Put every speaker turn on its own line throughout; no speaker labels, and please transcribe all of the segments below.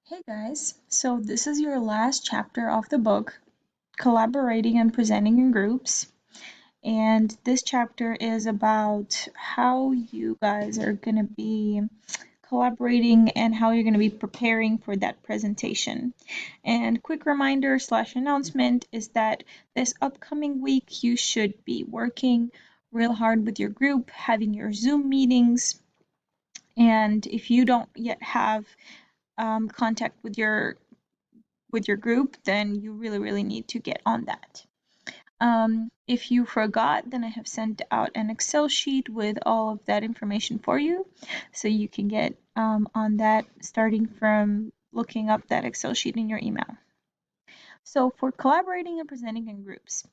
Hey guys, so this is your last chapter of the book, Collaborating and Presenting in Groups. And this chapter is about how you guys are going to be collaborating and how you're going to be preparing for that presentation. And quick reminder slash announcement is that this upcoming week you should be working real hard with your group, having your Zoom meetings. And if you don't yet have contact with your group, then you really need to get on that. If you forgot, then I have sent out an Excel sheet with all of that information for you, so you can get on that starting from looking up that Excel sheet in your email. So for collaborating and presenting in groups.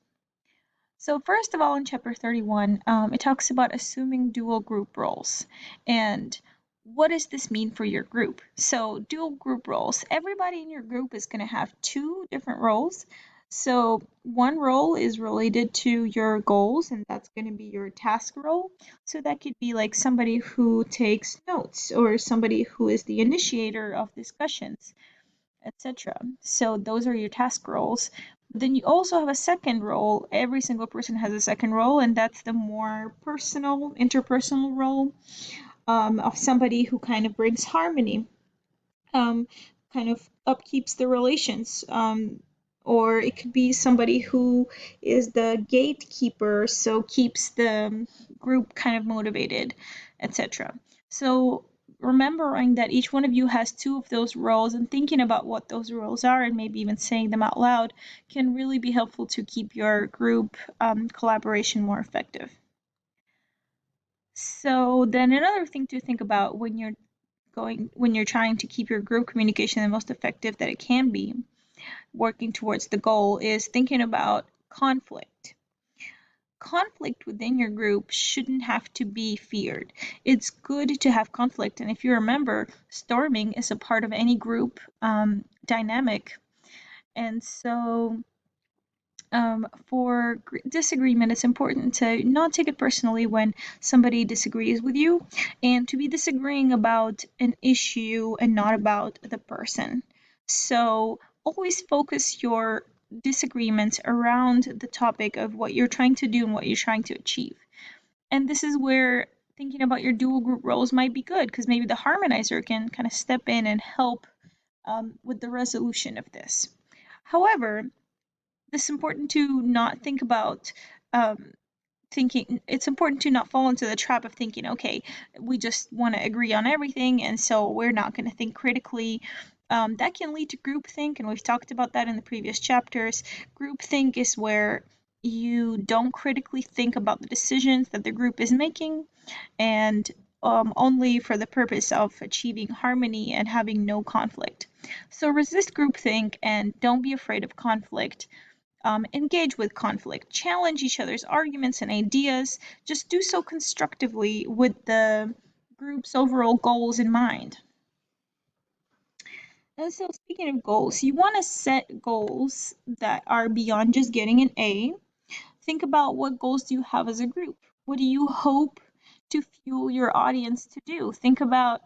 So first of all, in chapter 31, it talks about assuming dual group roles. And what does this mean for your group? So dual group roles, everybody in your group is going to have two different roles. So one role is related to your goals, and that's going to be your task role. So that could be like somebody who takes notes or somebody who is the initiator of discussions, etc. So those are your task roles. Then you also have a second role. Every single person has a second role, and that's the more personal, interpersonal role of somebody who kind of brings harmony, um, kind of upkeeps the relations. Or it could be somebody who is the gatekeeper, so keeps the group kind of motivated, etc. So remembering that each one of you has two of those roles and thinking about what those roles are and maybe even saying them out loud can really be helpful to keep your group collaboration more effective. So then another thing to think about when you're trying to keep your group communication the most effective that it can be, working towards the goal, is thinking about conflict. Conflict within your group shouldn't have to be feared. It's good to have conflict, and if you remember, storming is a part of any group dynamic. And so for disagreement, it's important to not take it personally when somebody disagrees with you and to be disagreeing about an issue and not about the person. So always focus your disagreements around the topic of what you're trying to do and what you're trying to achieve. And this is where thinking about your dual group roles might be good because maybe the harmonizer can kind of step in and help with the resolution of this. However, it's important to not think about thinking it's important to not fall into the trap of thinking, okay, we just want to agree on everything and so we're not going to think critically. That can lead to groupthink, and we've talked about that in the previous chapters. Groupthink is where you don't critically think about the decisions that the group is making, and only for the purpose of achieving harmony and having no conflict. So resist groupthink and don't be afraid of conflict. Engage with conflict, challenge each other's arguments and ideas, just do so constructively with the group's overall goals in mind. And so, speaking of goals, you want to set goals that are beyond just getting an A. Think about what goals do you have as a group? What do you hope to fuel your audience to do? Think about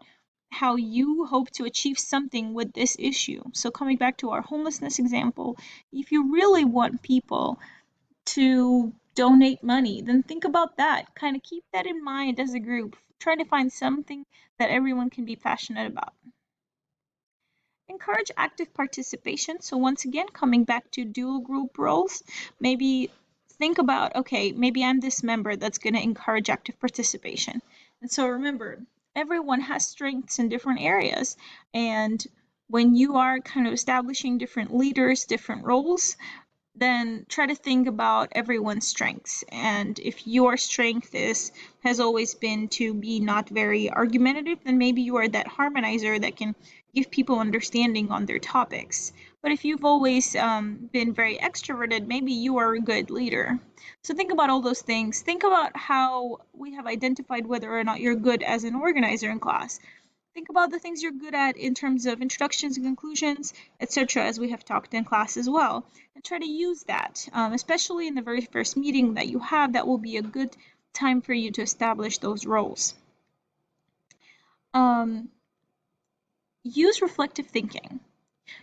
how you hope to achieve something with this issue. So, coming back to our homelessness example, if you really want people to donate money, then think about that. Kind of keep that in mind as a group. Try to find something that everyone can be passionate about. Encourage active participation. So, once again, coming back to dual group roles, maybe think about, okay, maybe I'm this member that's going to encourage active participation. And so, remember, everyone has strengths in different areas. And when you are kind of establishing different leaders, different roles, then try to think about everyone's strengths. And if your strength has always been to be not very argumentative, then maybe you are that harmonizer that can give people understanding on their topics. But if you've always been very extroverted, maybe you are a good leader. So think about all those things. Think about how we have identified whether or not you're good as an organizer in class. Think about the things you're good at in terms of introductions and conclusions, etc., as we have talked in class as well. And try to use that, especially in the very first meeting that you have. That will be a good time for you to establish those roles. Um, use reflective thinking.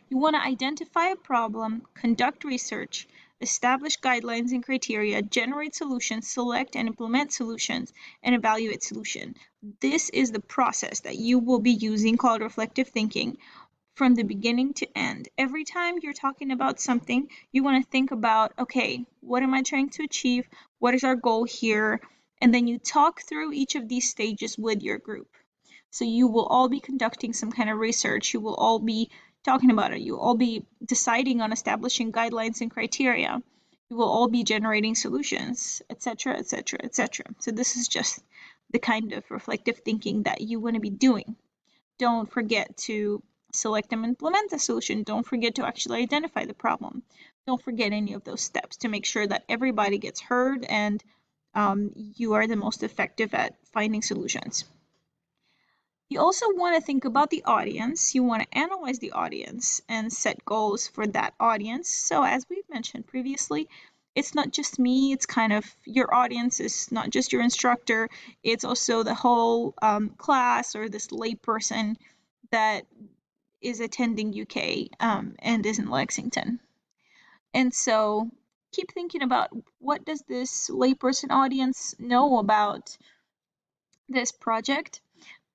You want to identify a problem, conduct research, establish guidelines and criteria, generate solutions, select and implement solutions, and evaluate solution. This is the process that you will be using called reflective thinking from the beginning to end. Every time you're talking about something, you want to think about, okay, what am I trying to achieve? What is our goal here? And then you talk through each of these stages with your group. So you will all be conducting some kind of research. You will all be talking about it. You will all be deciding on establishing guidelines and criteria. You will all be generating solutions, etc., etc., etc. So this is just the kind of reflective thinking that you want to be doing. Don't forget to select and implement the solution. Don't forget to actually identify the problem. Don't forget any of those steps to make sure that everybody gets heard and you are the most effective at finding solutions. You also want to think about the audience. You want to analyze the audience and set goals for that audience. So as we've mentioned previously, it's not just me, it's kind of your audience is not just your instructor, it's also the whole class or this layperson that is attending UK and is in Lexington. And so keep thinking about what does this layperson audience know about this project,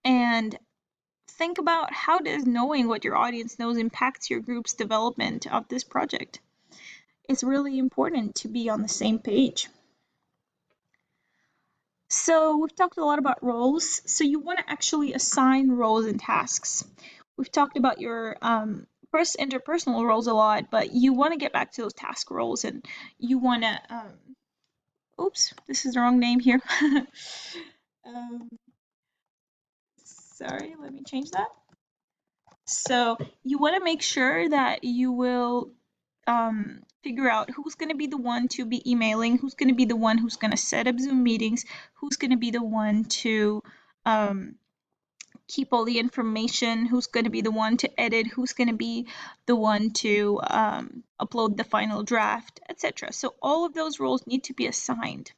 and think about how does knowing what your audience knows impacts your group's development of this project. It's really important to be on the same page. So we've talked a lot about roles. So you want to actually assign roles and tasks. We've talked about your interpersonal roles a lot, but you want to get back to those task roles, and you want to, oops, this is the wrong name here. um, Sorry, let me change that. So you want to make sure that you will figure out who's going to be the one to be emailing, who's going to be the one who's going to set up Zoom meetings, who's going to be the one to um, keep all the information, who's going to be the one to edit, who's going to be the one to upload the final draft, etc. So all of those roles need to be assigned.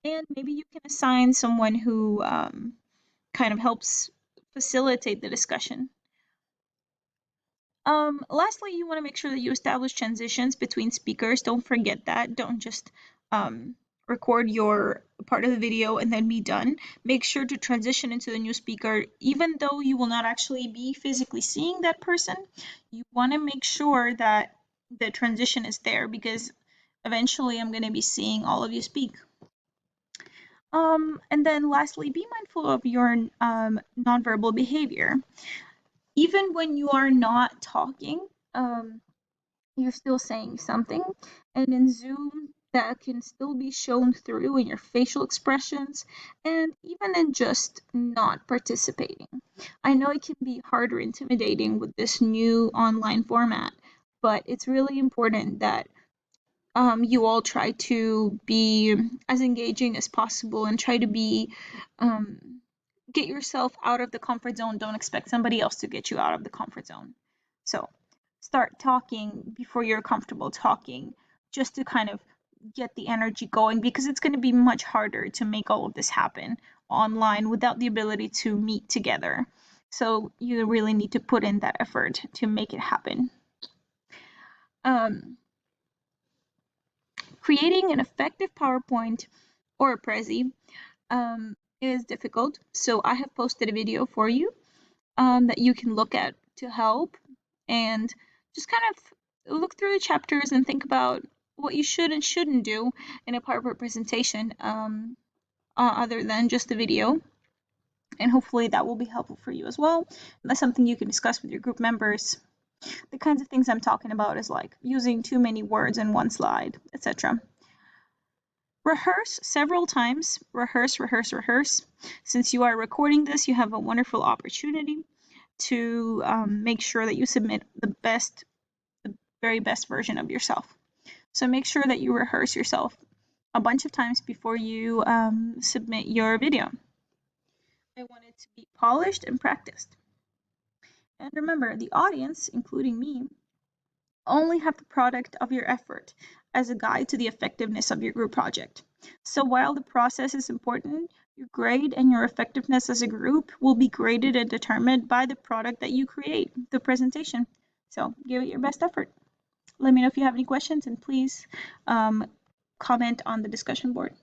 And maybe you can assign someone who kind of helps facilitate the discussion. Lastly, you want to make sure that you establish transitions between speakers. Don't forget that. Don't just record your part of the video and then be done. Make sure to transition into the new speaker, even though you will not actually be physically seeing that person. You want to make sure that the transition is there, because eventually I'm going to be seeing all of you speak. And then lastly, be mindful of your nonverbal behavior. Even when you are not talking, you're still saying something. And in Zoom, that can still be shown through in your facial expressions and even in just not participating. I know it can be hard or intimidating with this new online format, but it's really important that you all try to be as engaging as possible and try to be get yourself out of the comfort zone. Don't expect somebody else to get you out of the comfort zone. So start talking before you're comfortable talking, just to kind of get the energy going, because it's going to be much harder to make all of this happen online without the ability to meet together. So you really need to put in that effort to make it happen. Creating an effective PowerPoint or a Prezi is difficult. So I have posted a video for you that you can look at to help, and just kind of look through the chapters and think about what you should and shouldn't do in a PowerPoint presentation other than just the video. And hopefully that will be helpful for you as well. And that's something you can discuss with your group members. The kinds of things I'm talking about is like using too many words in one slide, etc. Rehearse several times. Rehearse, rehearse, rehearse. Since you are recording this, you have a wonderful opportunity to make sure that you submit the very best version of yourself. So make sure that you rehearse yourself a bunch of times before you submit your video. I want it to be polished and practiced. And remember, the audience, including me, only have the product of your effort as a guide to the effectiveness of your group project. So while the process is important, Your grade and your effectiveness as a group will be graded and determined by the product that you create, the presentation. So give it your best effort. Let me know if you have any questions, and please comment on the discussion board.